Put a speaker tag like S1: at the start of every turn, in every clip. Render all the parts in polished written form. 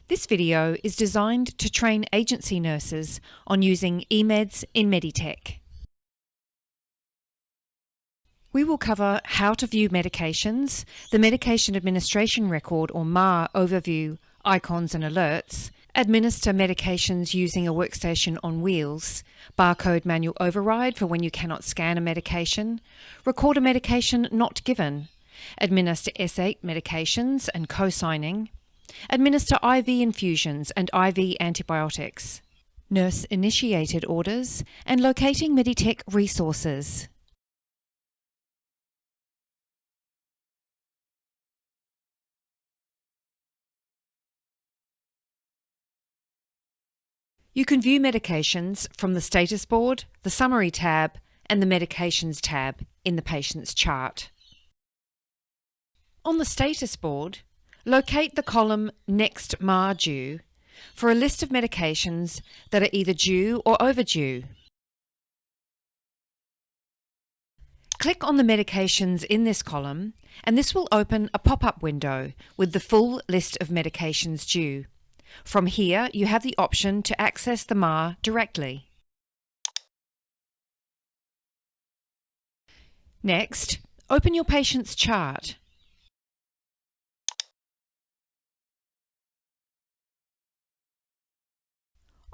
S1: This video is designed to train agency nurses on using eMeds in Meditech. We will cover how to view medications, the medication administration record or MAR overview, icons and alerts, administer medications using a workstation on wheels, barcode manual override for when you cannot scan a medication, record a medication not given, administer S8 medications and co-signing, administer IV infusions and IV antibiotics, nurse-initiated orders, and locating Meditech resources. You can view medications from the status board, the summary tab, and the medications tab in the patient's chart. On the status board, locate the column Next MAR Due for a list of medications that are either due or overdue. Click on the medications in this column and this will open a pop-up window with the full list of medications due. From here, you have the option to access the MAR directly. Next, open your patient's chart.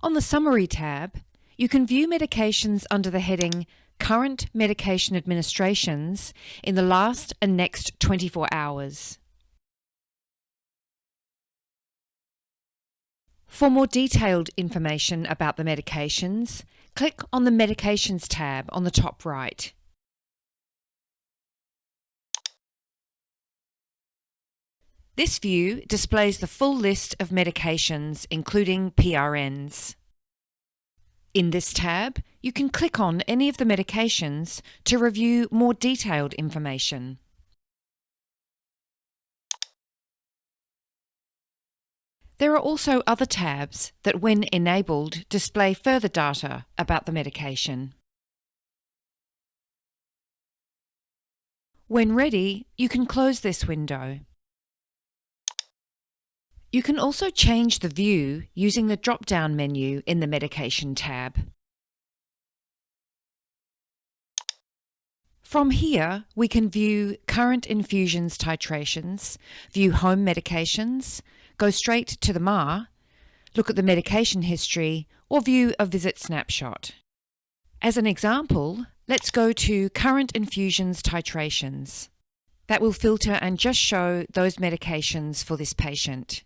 S1: On the Summary tab, you can view medications under the heading Current Medication Administrations in the last and next 24 hours. For more detailed information about the medications, click on the Medications tab on the top right. This view displays the full list of medications, including PRNs. In this tab, you can click on any of the medications to review more detailed information. There are also other tabs that, when enabled, display further data about the medication. When ready, you can close this window. You can also change the view using the drop-down menu in the Medication tab. From here, we can view current infusions titrations, view home medications, go straight to the MAR, look at the medication history, or view a visit snapshot. As an example, let's go to Current Infusions Titrations. That will filter and just show those medications for this patient.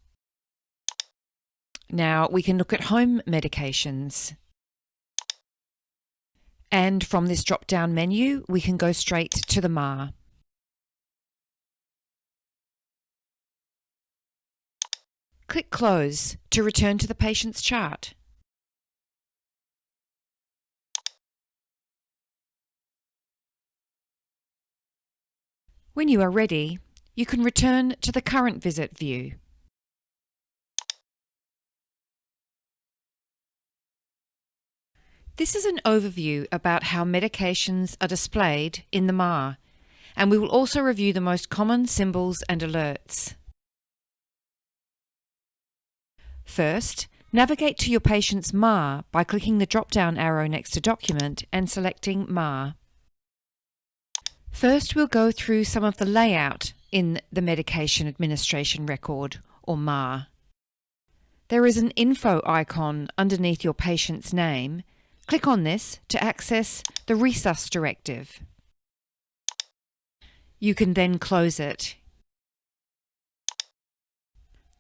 S1: Now we can look at home medications. And from this drop-down menu, we can go straight to the MAR. Click Close to return to the patient's chart. When you are ready, you can return to the Current Visit view. This is an overview about how medications are displayed in the MAR, and we will also review the most common symbols and alerts. First, navigate to your patient's MAR by clicking the drop-down arrow next to Document and selecting MAR. First, we'll go through some of the layout in the Medication Administration Record, or MAR. There is an info icon underneath your patient's name. Click on this to access the Resus directive. You can then close it.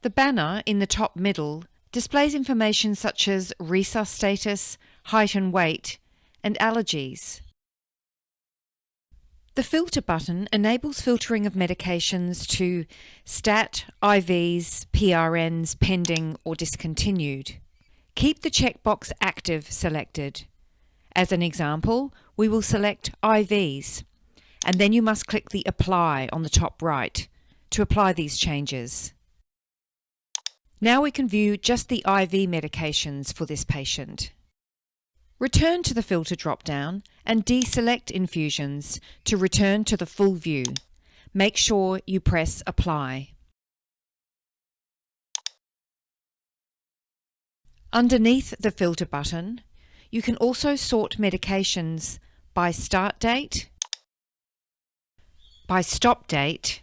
S1: The banner in the top middle displays information such as Resus status, height and weight, and allergies. The Filter button enables filtering of medications to STAT, IVs, PRNs, pending or discontinued. Keep the checkbox active selected. As an example, we will select IVs, and then you must click the Apply on the top right to apply these changes. Now we can view just the IV medications for this patient. Return to the Filter drop-down and deselect infusions to return to the full view. Make sure you press Apply. Underneath the filter button, you can also sort medications by start date, by stop date,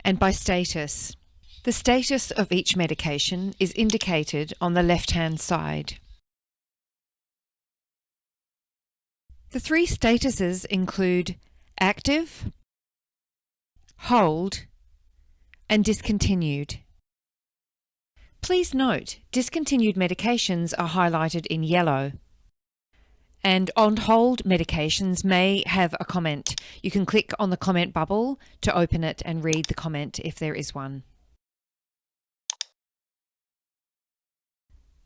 S1: and by status. The status of each medication is indicated on the left-hand side. The three statuses include active, hold, and discontinued. Please note, discontinued medications are highlighted in yellow. And on hold medications may have a comment. You can click on the comment bubble to open it and read the comment if there is one.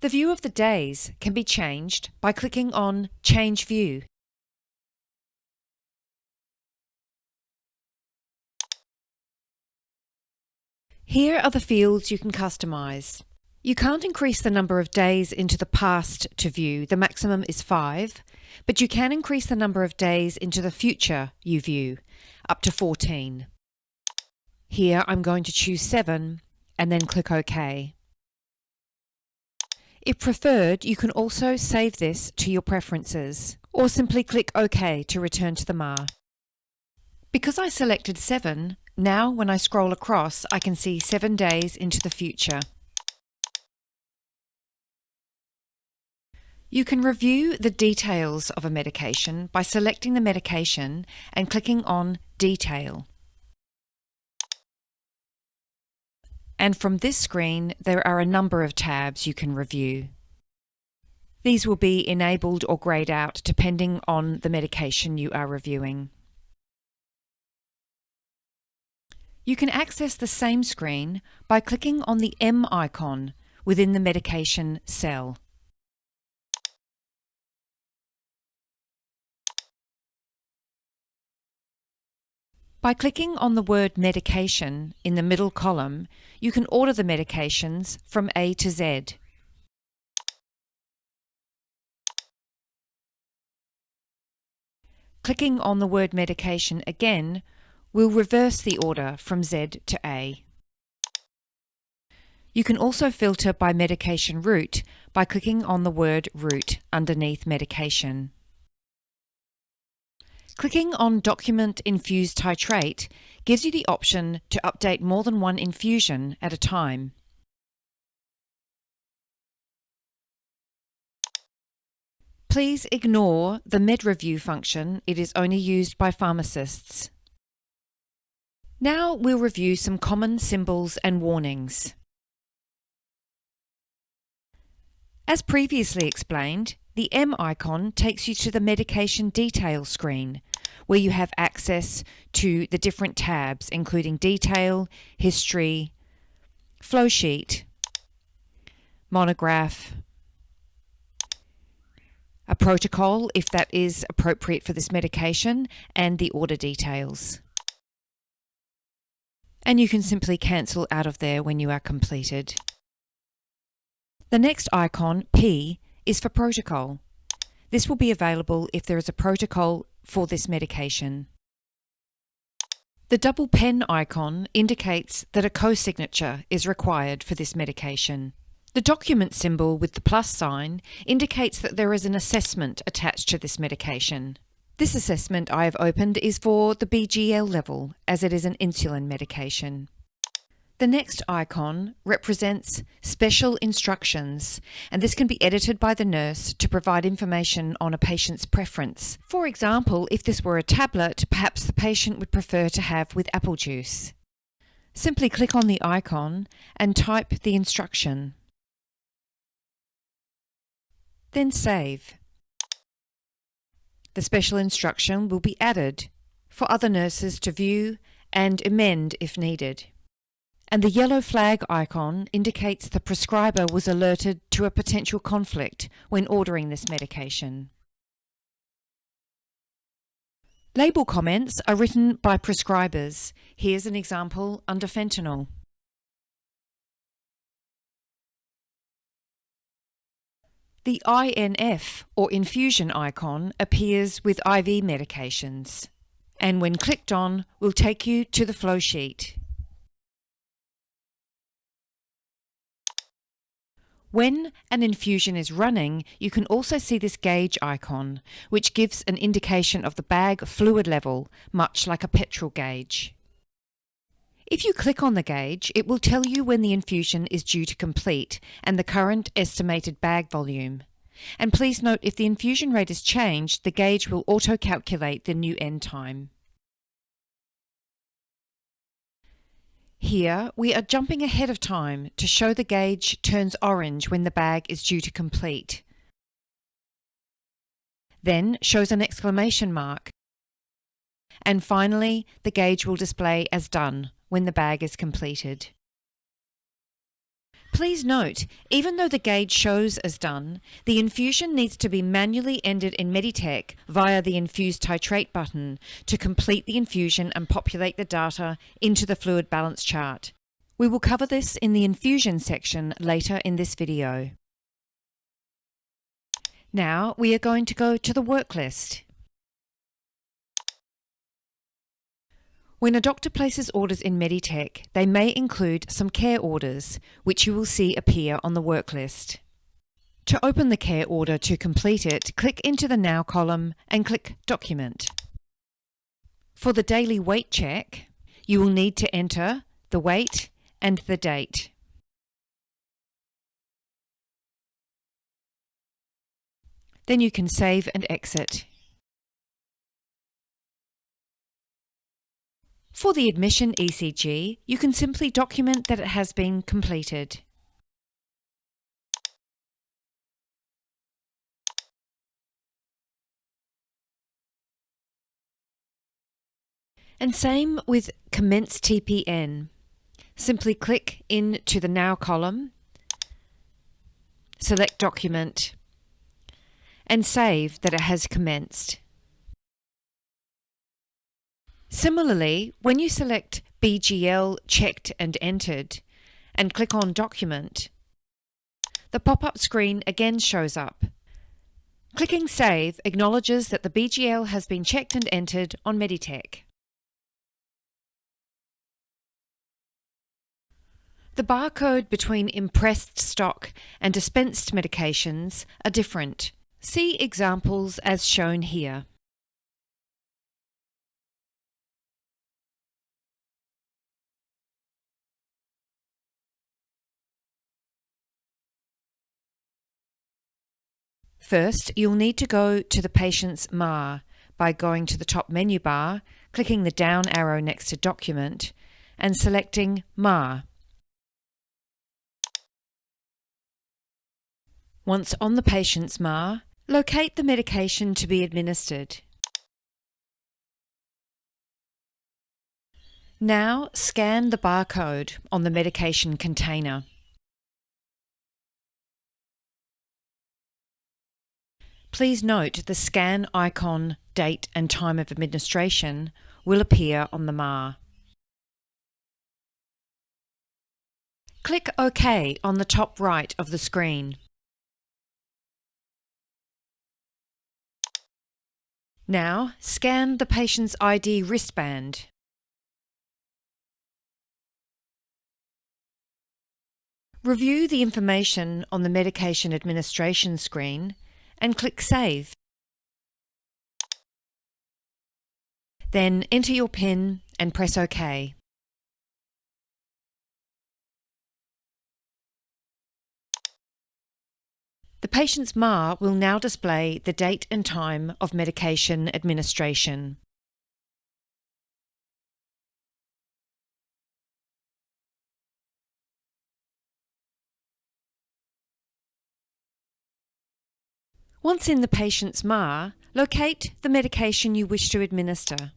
S1: The view of the days can be changed by clicking on Change View. Here are the fields you can customize. You can't increase the number of days into the past to view. The maximum is 5, but you can increase the number of days into the future you view, up to 14. Here I'm going to choose 7 and then click OK. If preferred, you can also save this to your preferences or simply click OK to return to the MAR. Because I selected 7, now when I scroll across I can see 7 days into the future. You can review the details of a medication by selecting the medication and clicking on Detail. And from this screen, there are a number of tabs you can review. These will be enabled or greyed out depending on the medication you are reviewing. You can access the same screen by clicking on the M icon within the medication cell. By clicking on the word medication in the middle column, you can order the medications from A to Z. Clicking on the word medication again will reverse the order from Z to A. You can also filter by medication route by clicking on the word route underneath medication. Clicking on Document Infuse Titrate gives you the option to update more than one infusion at a time. Please ignore the Med Review function. It is only used by pharmacists. Now we'll review some common symbols and warnings. As previously explained, the M icon takes you to the medication detail screen, where you have access to the different tabs, including detail, history, flowsheet, monograph, a protocol if that is appropriate for this medication, and the order details. And you can simply cancel out of there when you are completed. The next icon, P, is for protocol. This will be available if there is a protocol for this medication. The double pen icon indicates that a co-signature is required for this medication. The document symbol with the plus sign indicates that there is an assessment attached to this medication. This assessment I have opened is for the BGL level, as it is an insulin medication. The next icon represents special instructions, and this can be edited by the nurse to provide information on a patient's preference. For example, if this were a tablet, perhaps the patient would prefer to have with apple juice. Simply click on the icon and type the instruction. Then save. The special instruction will be added for other nurses to view and amend if needed. And the yellow flag icon indicates the prescriber was alerted to a potential conflict when ordering this medication. Label comments are written by prescribers. Here's an example under fentanyl. The INF or infusion icon appears with IV medications, and when clicked on will take you to the flow sheet. When an infusion is running, you can also see this gauge icon, which gives an indication of the bag fluid level, much like a petrol gauge. If you click on the gauge, it will tell you when the infusion is due to complete and the current estimated bag volume. And please note, if the infusion rate is changed, the gauge will auto-calculate the new end time. Here, we are jumping ahead of time to show the gauge turns orange when the bag is due to complete. Then shows an exclamation mark. And finally, the gauge will display as done when the bag is completed. Please note, even though the gauge shows as done, the infusion needs to be manually ended in Meditech via the Infuse Titrate button to complete the infusion and populate the data into the fluid balance chart. We will cover this in the infusion section later in this video. Now we are going to go to the work list. When a doctor places orders in Meditech, they may include some care orders, which you will see appear on the work list. To open the care order to complete it, click into the Now column and click Document. For the daily weight check, you will need to enter the weight and the date. Then you can save and exit. For the admission ECG, you can simply document that it has been completed. And same with Commence TPN. Simply click into the Now column, select Document, and save that it has commenced. Similarly, when you select BGL checked and entered and click on Document, the pop-up screen again shows up. Clicking Save acknowledges that the BGL has been checked and entered on Meditech. The barcode between impressed stock and dispensed medications are different. See examples as shown here. First, you'll need to go to the patient's MAR by going to the top menu bar, clicking the down arrow next to Document, and selecting MAR. Once on the patient's MAR, locate the medication to be administered. Now scan the barcode on the medication container. Please note the scan icon, date and time of administration will appear on the MAR. Click OK on the top right of the screen. Now scan the patient's ID wristband. Review the information on the medication administration screen and click Save. Then enter your PIN and press OK. The patient's MAR will now display the date and time of medication administration. Once in the patient's MAR, locate the medication you wish to administer.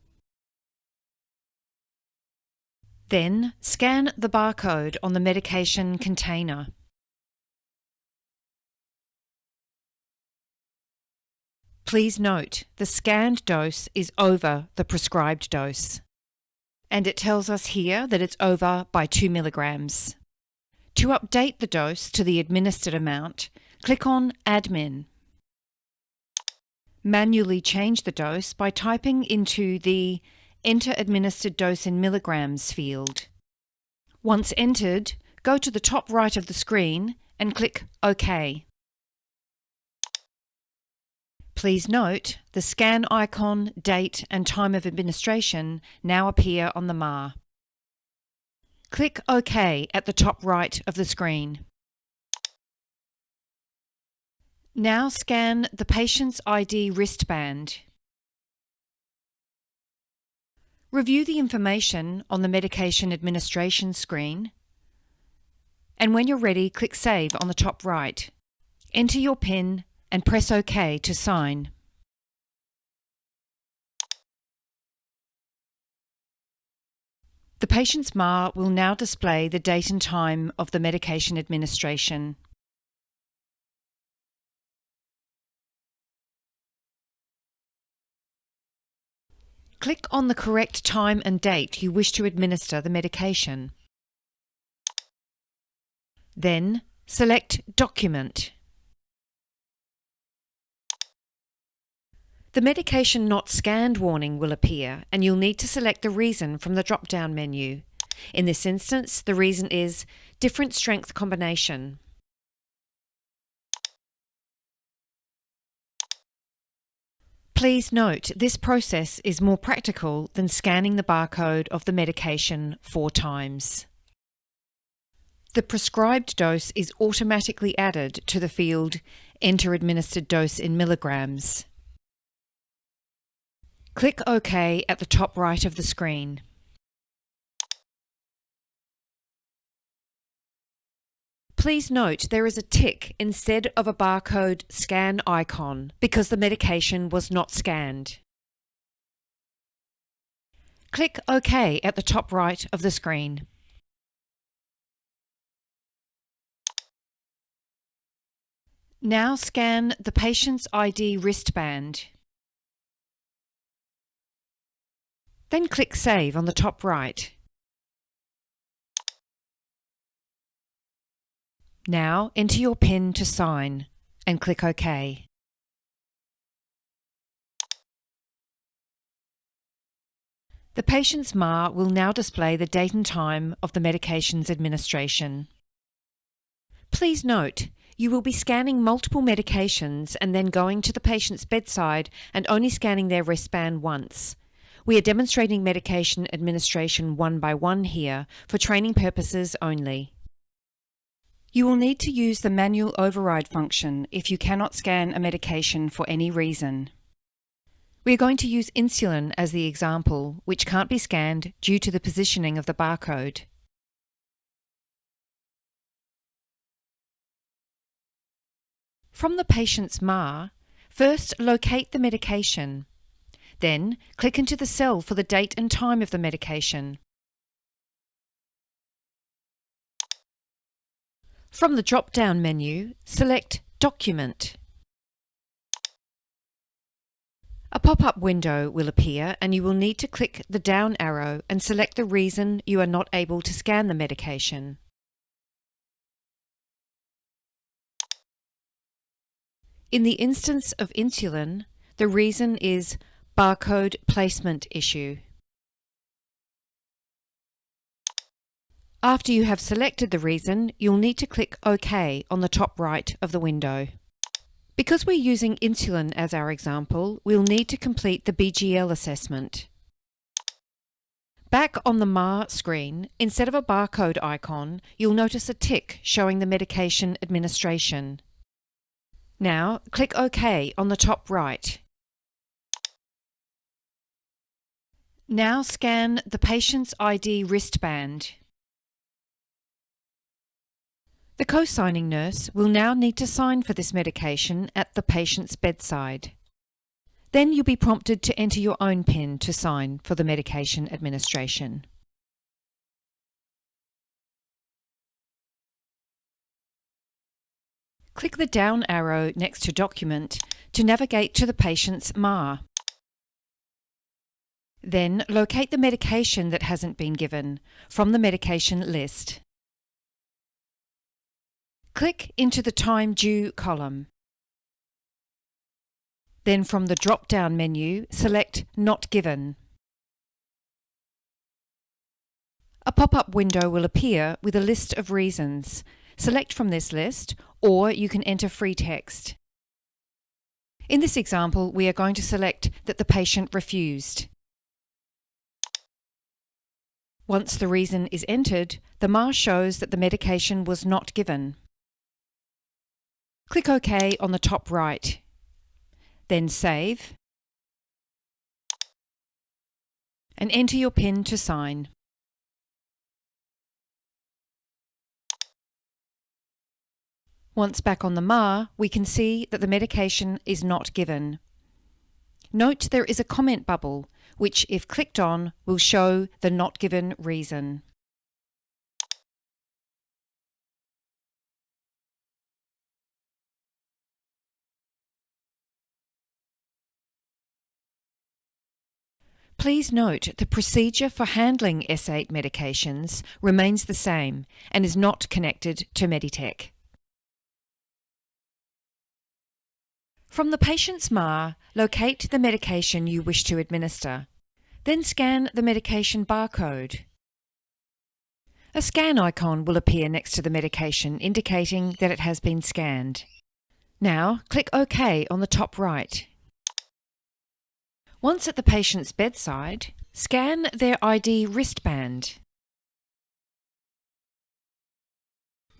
S1: Then scan the barcode on the medication container. Please note, the scanned dose is over the prescribed dose. And it tells us here that it's over by 2 milligrams. To update the dose to the administered amount, click on Admin. Manually change the dose by typing into the Enter Administered Dose in Milligrams field. Once entered, go to the top right of the screen and click OK. Please note, the scan icon, date and time of administration now appear on the MAR. Click OK at the top right of the screen. Now scan the patient's ID wristband. Review the information on the medication administration screen, and when you're ready, click Save on the top right. Enter your PIN and press OK to sign. The patient's MAR will now display the date and time of the medication administration. Click on the correct time and date you wish to administer the medication. Then select Document. The medication not scanned warning will appear, and you'll need to select the reason from the drop-down menu. In this instance, the reason is different strength combination. Please note, this process is more practical than scanning the barcode of the medication 4 times. The prescribed dose is automatically added to the field Enter administered dose in milligrams. Click OK at the top right of the screen. Please note there is a tick instead of a barcode scan icon because the medication was not scanned. Click OK at the top right of the screen. Now scan the patient's ID wristband. Then click Save on the top right. Now enter your PIN to sign and click OK. The patient's MAR will now display the date and time of the medication's administration. Please note, you will be scanning multiple medications and then going to the patient's bedside and only scanning their wristband once. We are demonstrating medication administration one by one here for training purposes only. You will need to use the manual override function if you cannot scan a medication for any reason. We are going to use insulin as the example, which can't be scanned due to the positioning of the barcode. From the patient's MAR, first locate the medication. Then click into the cell for the date and time of the medication. From the drop-down menu, select Document. A pop-up window will appear and you will need to click the down arrow and select the reason you are not able to scan the medication. In the instance of insulin, the reason is barcode placement issue. After you have selected the reason, you'll need to click OK on the top right of the window. Because we're using insulin as our example, we'll need to complete the BGL assessment. Back on the MAR screen, instead of a barcode icon, you'll notice a tick showing the medication administration. Now, click OK on the top right. Now scan the patient's ID wristband. The co-signing nurse will now need to sign for this medication at the patient's bedside. Then you'll be prompted to enter your own PIN to sign for the medication administration. Click the down arrow next to Document to navigate to the patient's MAR. Then locate the medication that hasn't been given from the medication list. Click into the Time Due column. Then from the drop-down menu, select Not Given. A pop-up window will appear with a list of reasons. Select from this list, or you can enter free text. In this example, we are going to select that the patient refused. Once the reason is entered, the MAR shows that the medication was not given. Click OK on the top right. Then save and enter your PIN to sign. Once back on the MAR, we can see that the medication is not given. Note there is a comment bubble, which, if clicked on, will show the not given reason. Please note the procedure for handling S8 medications remains the same and is not connected to Meditech. From the patient's MAR, locate the medication you wish to administer. Then scan the medication barcode. A scan icon will appear next to the medication indicating that it has been scanned. Now click OK on the top right. Once at the patient's bedside, scan their ID wristband.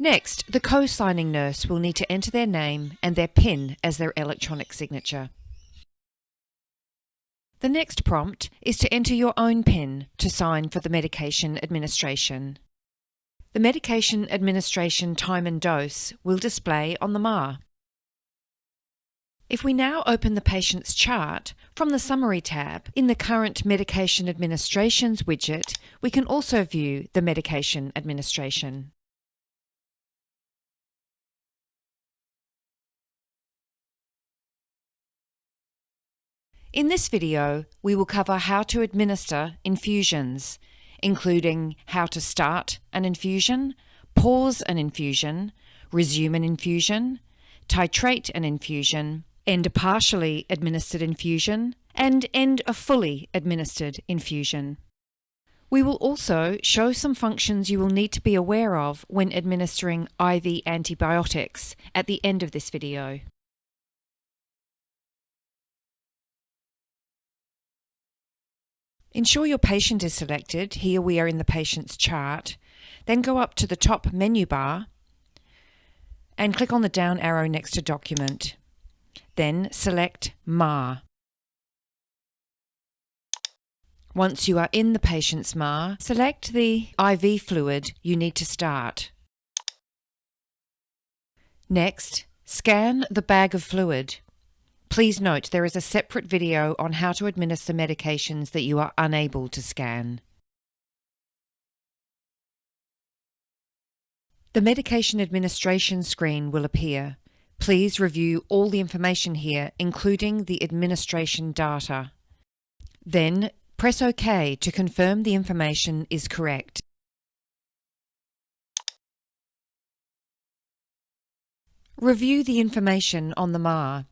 S1: Next, the co-signing nurse will need to enter their name and their PIN as their electronic signature. The next prompt is to enter your own PIN to sign for the medication administration. The medication administration time and dose will display on the MAR. If we now open the patient's chart from the Summary tab in the Current Medication Administrations widget, we can also view the medication administration. In this video, we will cover how to administer infusions, including how to start an infusion, pause an infusion, resume an infusion, titrate an infusion, end a partially administered infusion, and end a fully administered infusion. We will also show some functions you will need to be aware of when administering IV antibiotics at the end of this video. Ensure your patient is selected. Here we are in the patient's chart. Then go up to the top menu bar and click on the down arrow next to Document. Then select MAR. Once you are in the patient's MAR, select the IV fluid you need to start. Next, scan the bag of fluid. Please note there is a separate video on how to administer medications that you are unable to scan. The medication administration screen will appear. Please review all the information here, including the administration data. Then press OK to confirm the information is correct. Review the information on the MAR.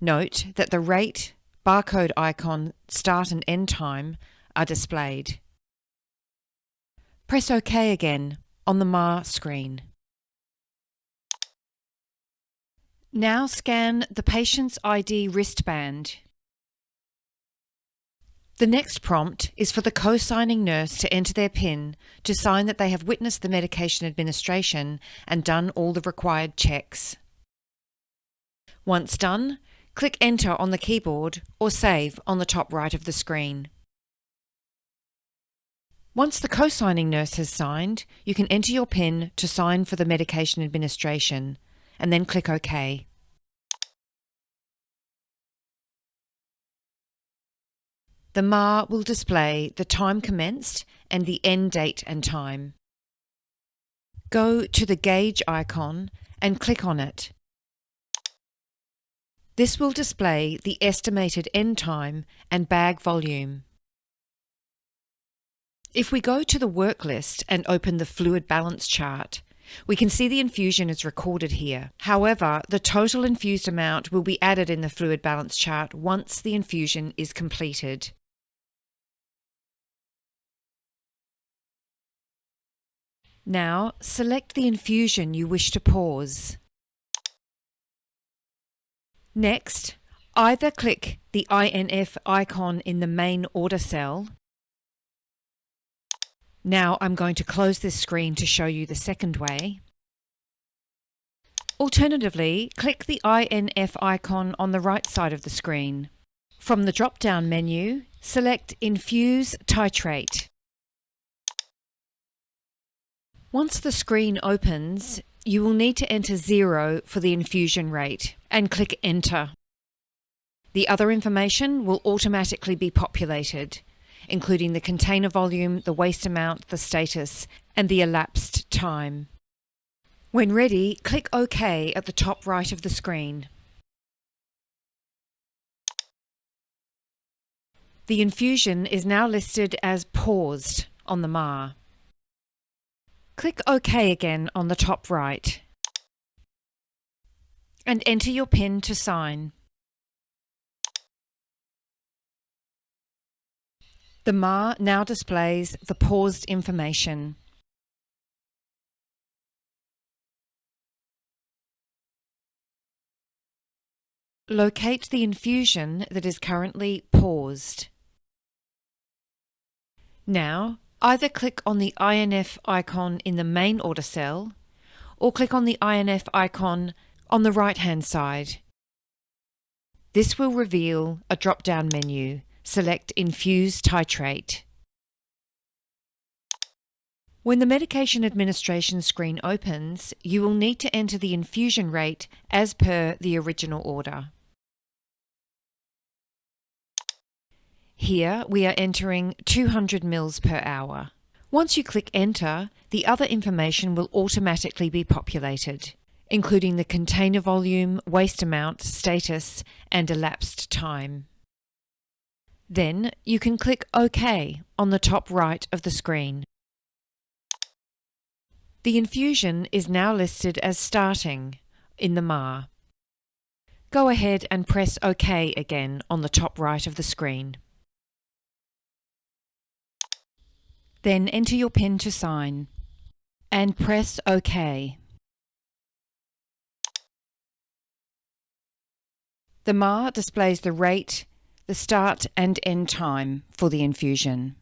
S1: Note that the rate, barcode icon, start and end time are displayed. Press OK again on the MAR screen. Now scan the patient's ID wristband. The next prompt is for the co-signing nurse to enter their PIN to sign that they have witnessed the medication administration and done all the required checks. Once done, click Enter on the keyboard or Save on the top right of the screen. Once the co-signing nurse has signed, you can enter your PIN to sign for the medication administration, and then click OK. The MAR will display the time commenced and the end date and time. Go to the gauge icon and click on it. This will display the estimated end time and bag volume. If we go to the work list and open the fluid balance chart, we can see the infusion is recorded here. However, the total infused amount will be added in the fluid balance chart once the infusion is completed. Now select the infusion you wish to pause. Next, either click the INF icon in the main order cell. Now I'm going to close this screen to show you the second way. Alternatively, click the INF icon on the right side of the screen. From the drop-down menu, select Infuse Titrate. Once the screen opens, you will need to enter 0 for the infusion rate and click Enter. The other information will automatically be populated, including the container volume, the waste amount, the status, and the elapsed time. When ready, click OK at the top right of the screen. The infusion is now listed as paused on the MAR. Click OK again on the top right and enter your PIN to sign. The MAR now displays the paused information. Locate the infusion that is currently paused. Now, either click on the INF icon in the main order cell or click on the INF icon on the right-hand side. This will reveal a drop-down menu. Select Infuse Titrate. When the medication administration screen opens, you will need to enter the infusion rate as per the original order. Here we are entering 200 mL per hour. Once you click Enter, the other information will automatically be populated, including the container volume, waste amount, status, and elapsed time. Then you can click OK on the top right of the screen. The infusion is now listed as starting in the MAR. Go ahead and press OK again on the top right of the screen. Then enter your PIN to sign and press OK. The MAR displays the rate, the start and end time for the infusion.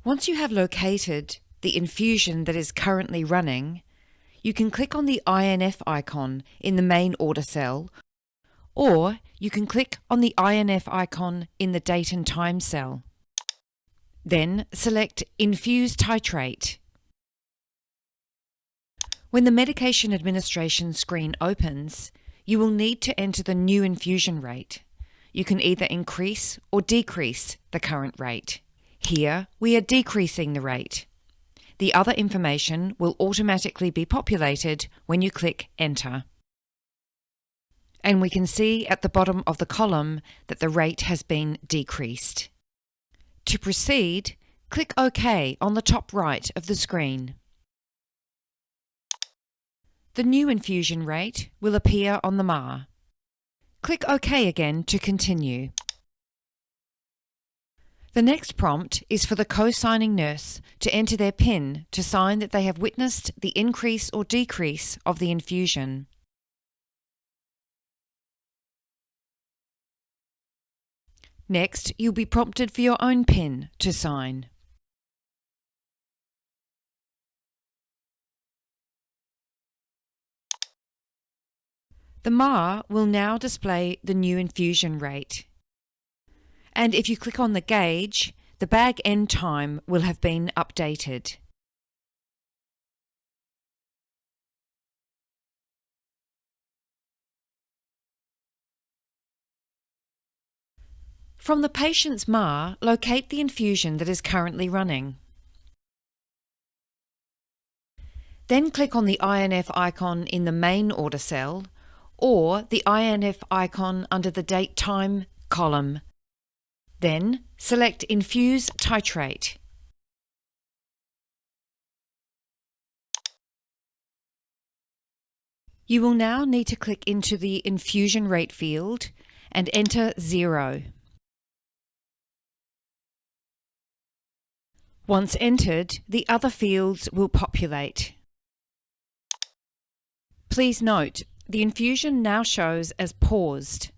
S1: Once you have located the infusion that is currently running, you can click on the INF icon in the main order cell, or you can click on the INF icon in the date and time cell. Then select Infuse Titrate. When the medication administration screen opens, you will need to enter the new infusion rate. You can either increase or decrease the current rate. Here, we are decreasing the rate. The other information will automatically be populated when you click Enter. And we can see at the bottom of the column that the rate has been decreased. To proceed, click OK on the top right of the screen. The new infusion rate will appear on the MAR. Click OK again to continue. The next prompt is for the co-signing nurse to enter their PIN to sign that they have witnessed the increase or decrease of the infusion. Next, you'll be prompted for your own PIN to sign. The MAR will now display the new infusion rate. And if you click on the gauge, the bag end time will have been updated. From the patient's MAR, locate the infusion that is currently running. Then click on the INF icon in the main order cell or the INF icon under the Date Time column. Then select Infuse Titrate. You will now need to click into the infusion rate field and enter 0. Once entered, the other fields will populate. Please note, the infusion now shows as paused.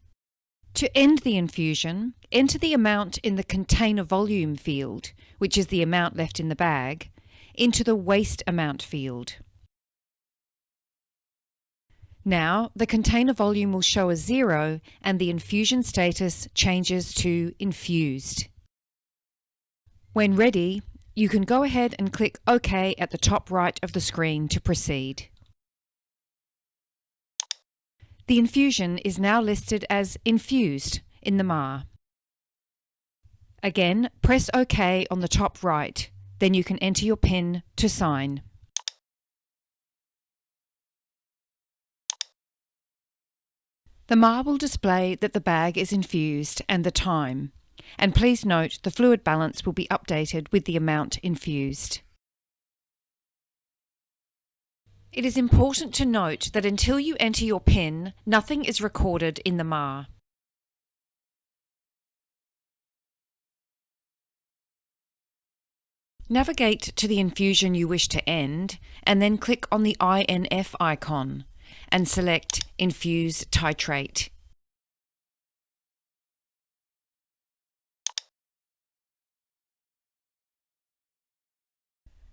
S1: To end the infusion, enter the amount in the container volume field, which is the amount left in the bag, into the waste amount field. Now, the container volume will show as 0 and the infusion status changes to infused. When ready, you can go ahead and click OK at the top right of the screen to proceed. The infusion is now listed as infused in the MAR. Again, press OK on the top right, then you can enter your PIN to sign. The MAR will display that the bag is infused and the time, and please note the fluid balance will be updated with the amount infused. It is important to note that until you enter your PIN, nothing is recorded in the MAR. Navigate to the infusion you wish to end, and then click on the INF icon and select Infuse Titrate.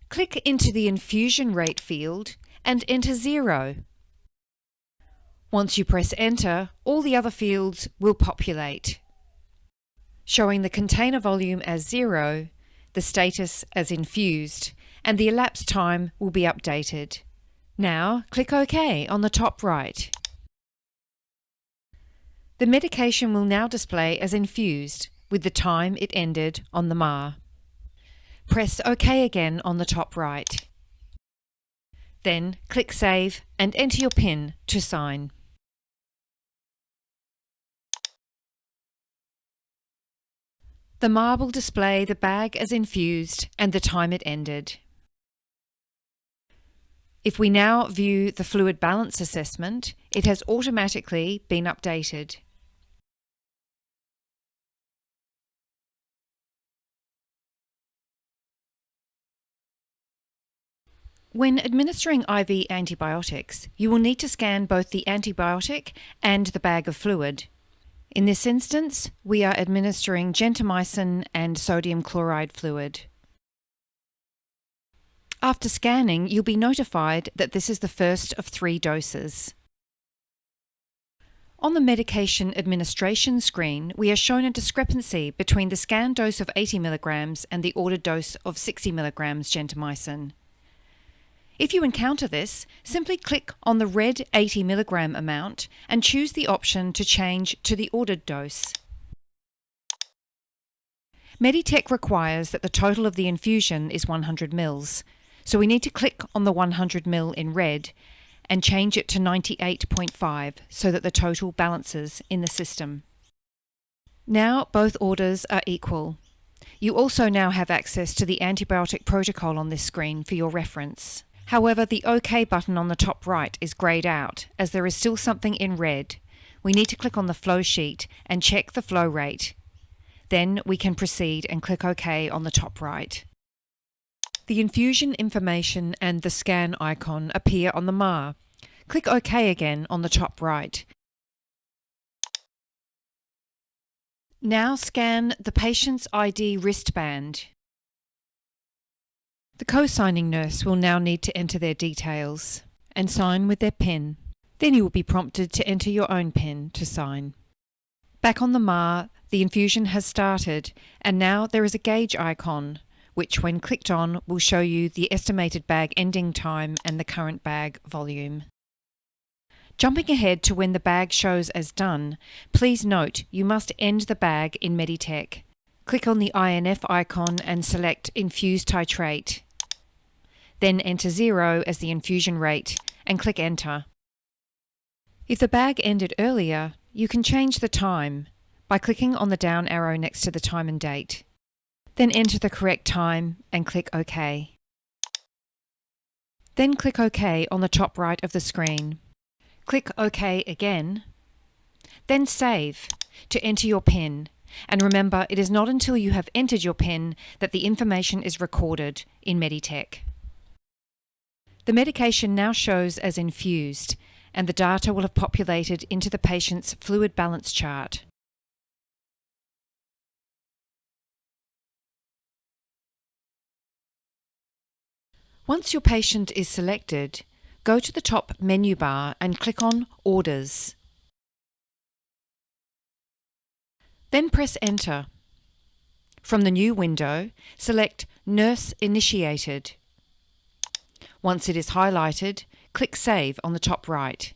S1: Click into the infusion rate field and enter 0. Once you press enter, all the other fields will populate, showing the container volume as 0, the status as infused, and the elapsed time will be updated. Now, click OK on the top right. The medication will now display as infused with the time it ended on the MAR. Press OK again on the top right. Then click Save and enter your PIN to sign. The MAR will display the bag as infused and the time it ended. If we now view the fluid balance assessment, it has automatically been updated. When administering IV antibiotics, you will need to scan both the antibiotic and the bag of fluid. In this instance, we are administering gentamicin and sodium chloride fluid. After scanning, you'll be notified that this is the first of 3 doses. On the medication administration screen, we are shown a discrepancy between the scanned dose of 80 mg and the ordered dose of 60 mg gentamicin. If you encounter this, simply click on the red 80 mg amount and choose the option to change to the ordered dose. Meditech requires that the total of the infusion is 100 ml, so we need to click on the 100 ml in red and change it to 98.5 so that the total balances in the system. Now both orders are equal. You also now have access to the antibiotic protocol on this screen for your reference. However, the OK button on the top right is greyed out as there is still something in red. We need to click on the flow sheet and check the flow rate. Then we can proceed and click OK on the top right. The infusion information and the scan icon appear on the MAR. Click OK again on the top right. Now scan the patient's ID wristband. The co-signing nurse will now need to enter their details and sign with their PIN. Then you will be prompted to enter your own PIN to sign. Back on the MAR, the infusion has started, and now there is a gauge icon, which when clicked on will show you the estimated bag ending time and the current bag volume. Jumping ahead to when the bag shows as done, please note you must end the bag in Meditech. Click on the INF icon and select Infuse Titrate. Then enter 0 as the infusion rate and click Enter. If the bag ended earlier, you can change the time by clicking on the down arrow next to the time and date. Then enter the correct time and click OK. Then click OK on the top right of the screen. Click OK again. Then Save to enter your PIN And remember, it is not until you have entered your PIN that the information is recorded in Meditech. The medication now shows as infused, and the data will have populated into the patient's fluid balance chart. Once your patient is selected, go to the top menu bar and click on Orders. Then press Enter. From the new window, select Nurse Initiated. Once it is highlighted, click Save on the top right.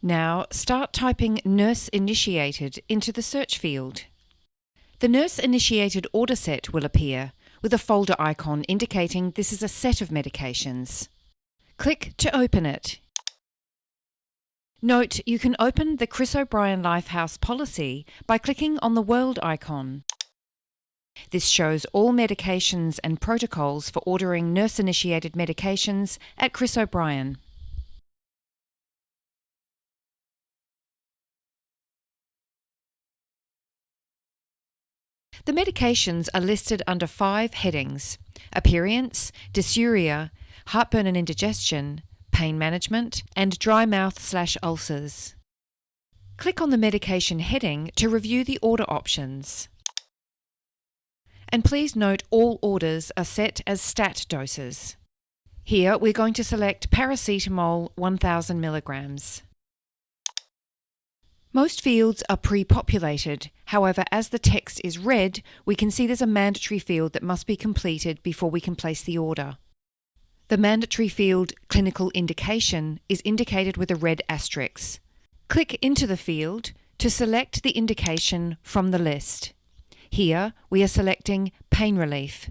S1: Now start typing Nurse Initiated into the search field. The Nurse Initiated order set will appear with a folder icon indicating this is a set of medications. Click to open it. Note, you can open the Chris O'Brien Lifehouse policy by clicking on the world icon. This shows all medications and protocols for ordering nurse-initiated medications at Chris O'Brien. The medications are listed under 5 headings: aperients, dysuria, heartburn and indigestion, pain management, and dry mouth/ulcers. Click on the medication heading to review the order options. And please note all orders are set as stat doses. Here we're going to select paracetamol 1000 milligrams. Most fields are pre-populated. However, as the text is red, we can see there's a mandatory field that must be completed before we can place the order. The mandatory field Clinical Indication is indicated with a red asterisk. Click into the field to select the indication from the list. Here we are selecting pain relief.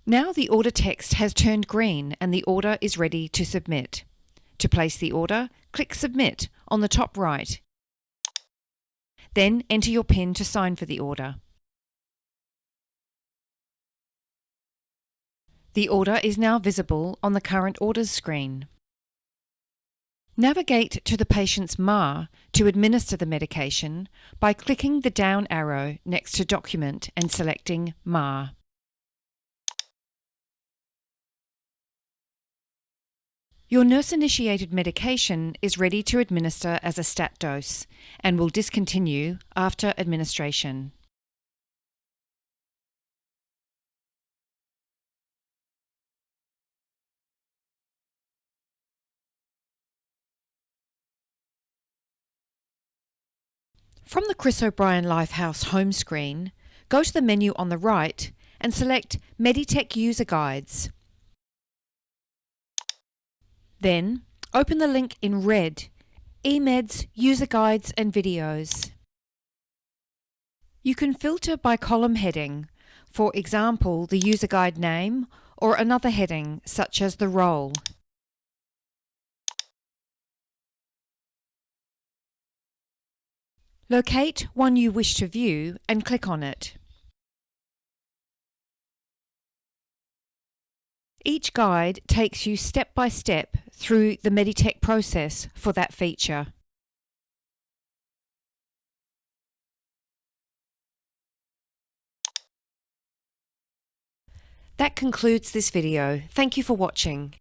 S1: Now the order text has turned green and the order is ready to submit. To place the order, click Submit on the top right. Then enter your PIN to sign for the order. The order is now visible on the Current Orders screen. Navigate to the patient's MAR to administer the medication by clicking the down arrow next to Document and selecting MAR. Your nurse-initiated medication is ready to administer as a stat dose and will discontinue after administration. From the Chris O'Brien Lifehouse home screen, go to the menu on the right and select Meditech User Guides. Then, open the link in red, eMeds User Guides and Videos. You can filter by column heading, for example the user guide name or another heading such as the role. Locate one you wish to view and click on it. Each guide takes you step by step through the Meditech process for that feature. That concludes this video. Thank you for watching.